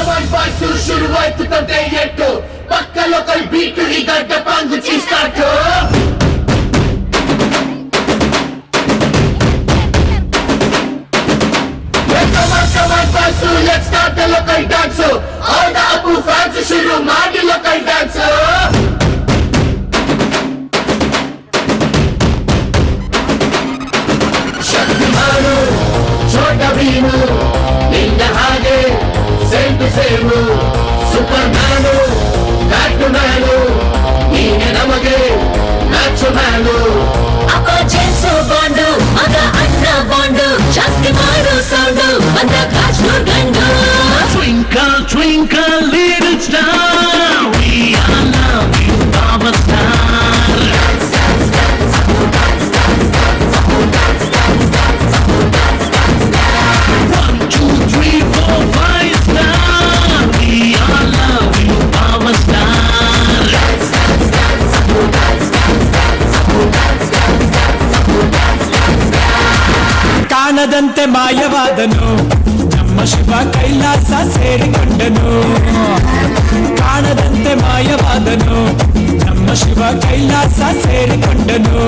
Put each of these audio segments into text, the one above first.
ಕಮಾನ್ boys ಶುರುವಾಯ್ತು ತಂದೆ ಎಟ್ಟು ಪಕ್ಕ ಲೋಕಲ್ ಬೀಟು ಈಗ ಡಬ್ಬಾಂಗು ಚೀಸ್ಟಾಟು come on boys let's start the local dance all the Appu fans ಶುರು ಮಾಡಿ ಲೋಕಲ್ ಡ್ಯಾನ್ಸ್ ಶಕ್ತಿಮಾನು ಛೋಟ ಭೀಮು ನಿನ್ನ ಹಾಗೆ same to same superman batman ನೀನೆ ನಮಗೆ ಮ್ಯಾಚ್ ಮ್ಯಾನು ಅಪ್ಪ ಜೇಮ್ಸು ಬಾಂಡು ಮಗ ಅಣ್ಣ ಬಾಂಡು ಜಾಸ್ತಿ ಮಾಡು ಸೌಂಡು ಬಂದ ಕಾಶ್ನೂರ್ ಗಂಡು Twinkle, twinkle, little star, we all love you, our star. One, two, three, four, five star, we all love you, our star. ಕಾಣದಂತೆ ಮಾಯವಾದನು ನಮ್ಮ ಶಿವ ಕೈಲಾಸ ಸೇರಿಕೊಂಡನು ಕಾಣದಂತೆ ಮಾಯವಾದನು ನಮ್ಮ ಶಿವ ಕೈಲಾಸ ಸೇರಿಕೊಂಡನು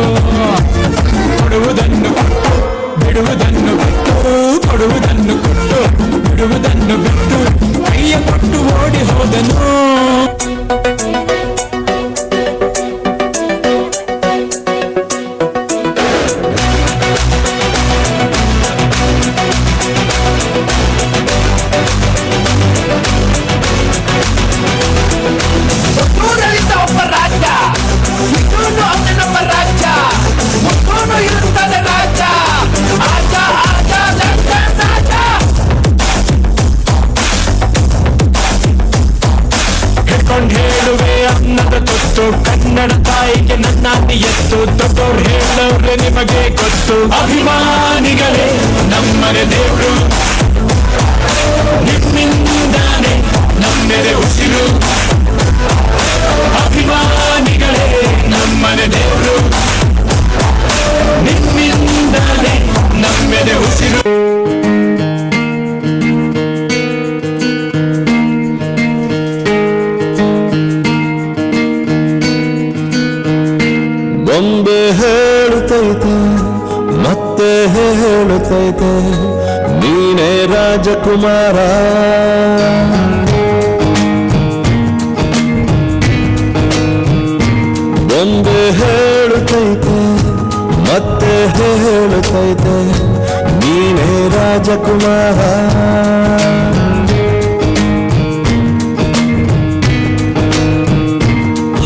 ಕೊಡುವುದನ್ನು ಕೊಟ್ಟು ಬಿಡುವುದನ್ನು ಬಿಟ್ಟು ಕೊಡುವುದನ್ನು ಕೊಟ್ಟು ಬಿಡುವುದನ್ನು ಬಿಟ್ಟು ಕೈಯ ಕೊಟ್ಟು ಓಡಿ ಹೋದನು ಹೇಳುವೆ ಅನ್ನದ ತುತ್ತು ಕನ್ನಡ ತಾಯಿಗೆ ನನ್ನ ಎತ್ತು ದೊಡ್ಡೋರು ಹೇಳೋರೆ ನಿಮಗೆ ಗೊತ್ತು ಅಭಿಮಾನಿಗಳೇ ನಮ್ಮನೆ ದೇವ್ರು ನಿಮ್ಮಿಂದಾನೆ ನಮ್ಮೆದೆ ಉಸಿರು ಅಭಿಮಾನಿಗಳೇ ನಮ್ಮನೆ ದೇವ್ರು ನಿಮ್ಮಿಂದಾನೆ ನಮ್ಮೆದೆ ಉಸಿರು ಬೊಂಬೆ ಹೇಳುತ್ತೈತೆ ಮತ್ತೆ ಹೇಳುತ್ತೈತೆ ನೀನೇ ರಾಜಕುಮಾರ ಬೊಂಬೆ ಹೇಳುತ್ತೈತೆ ಮತ್ತೆ ಹೇಳುತ್ತೈತೆ ನೀನೇ ರಾಜಕುಮಾರ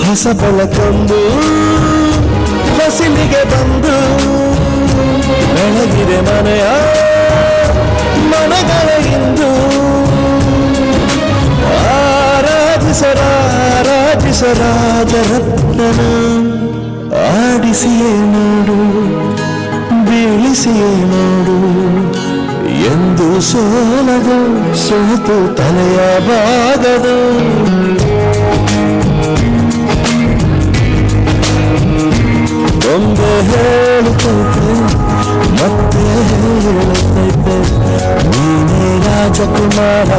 ಹೊಸ ಬೆಳಕೊಂದು ಹೊಸಿಲಿಗೆ ಬಂದು ಬೆಳಗಿದೆ ಮನೆಯ ಮನಗಳ ಇಂದು ರಾಜರತ್ನನ ಆಡಿಸಿಯೇ ನೋಡು ಬೀಳಿಸಿಯೇ ನೋಡು ಎಂದು ಸೋಲದು ಸೋತು ತಲೆಯ ಬಾಗದು ಬೊಂಬೆ ಹೇಳುತ್ತೈತೆ ಮತ್ತೆ ಹೇಳುತ್ತೈತೆ ನೀನೇ ರಾಜಕುಮಾರ